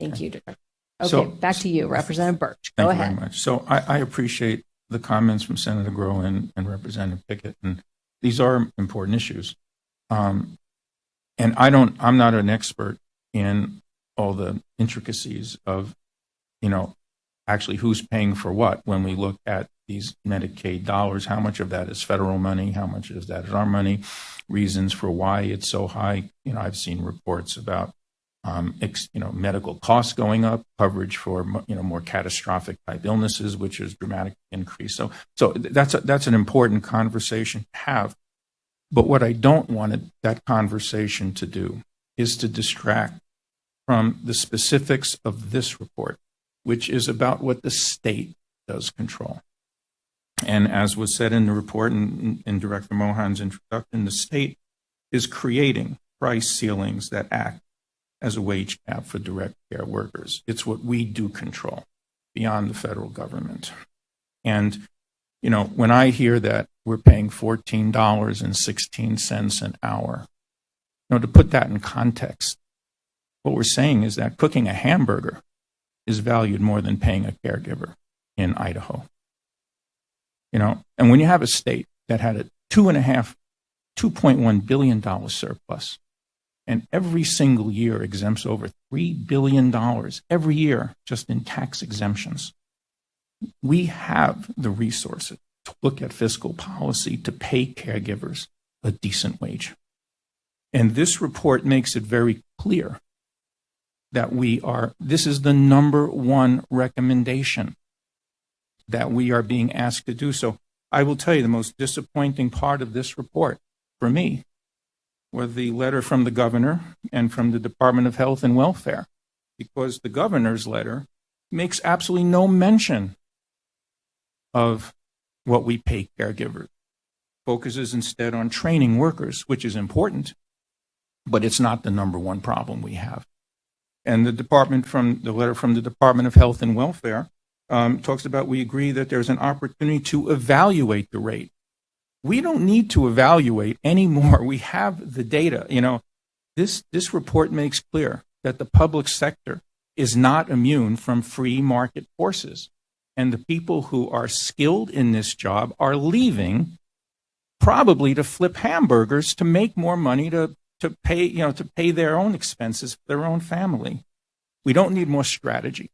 Thank you, Director. Okay, back to you, Representative Birch. Go ahead. Thank you very much. So I appreciate the comments from Senator Groh and Representative Pickett, and these are important issues. And I'm not an expert in all the intricacies of, actually who's paying for what when we look at these Medicaid dollars, how much of that is federal money, how much of that is our money, reasons for why it's so high. I've seen reports about, medical costs going up, coverage for, more catastrophic type illnesses, which is dramatically increased. So that's an important conversation to have. But what I don't want that conversation to do is to distract from the specifics of this report, which is about what the state does control. And as was said in the report and in Director Mohan's introduction, the state is creating price ceilings that act as a wage cap for direct care workers. It's what we do control beyond the federal government. And, when I hear that we're paying $14.16 an hour, to put that in context, what we're saying is that cooking a hamburger is valued more than paying a caregiver in Idaho. And when you have a state that had a $2.1 billion surplus, and every single year exempts over $3 billion every year just in tax exemptions, we have the resources to look at fiscal policy to pay caregivers a decent wage. And this report makes it very clear that this is the number one recommendation that we are being asked to do. So I will tell you the most disappointing part of this report for me was the letter from the governor and from the Department of Health and Welfare, because the governor's letter makes absolutely no mention of what we pay caregivers, focuses instead on training workers, which is important, but it's not the number one problem we have. And the letter from the Department of Health and Welfare talks about, we agree that there's an opportunity to evaluate the rate. We don't need to evaluate anymore. We have the data. This report makes clear that the public sector is not immune from free market forces. And the people who are skilled in this job are leaving probably to flip hamburgers to make more money to pay their own expenses for their own family. We don't need more strategy.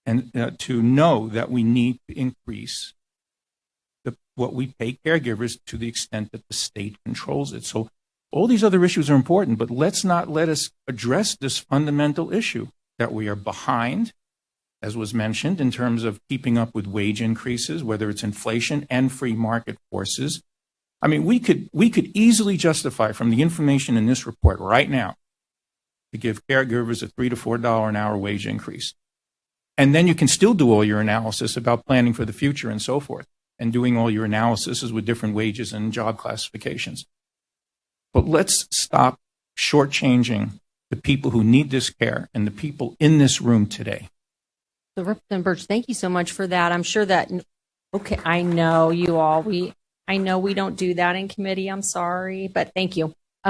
And to know that we need to increase what we pay caregivers to the extent that the state controls it. So all these other issues are important, but let's not let us address this fundamental issue that we are behind, as was mentioned, in terms of keeping up with wage increases, whether it's inflation and free market forces. I mean, we could easily justify from the information in this report right now to give caregivers a $3 to $4 an hour wage increase. And then you can still do all your analysis about planning for the future and so forth, and doing all your analysis with different wages and job classifications. But let's stop shortchanging the people who need this care and the people in this room today. So Representative Birch, thank you so much for that. I'm sure that, okay, I know you all, I know we don't do that in committee. I'm sorry, but thank you.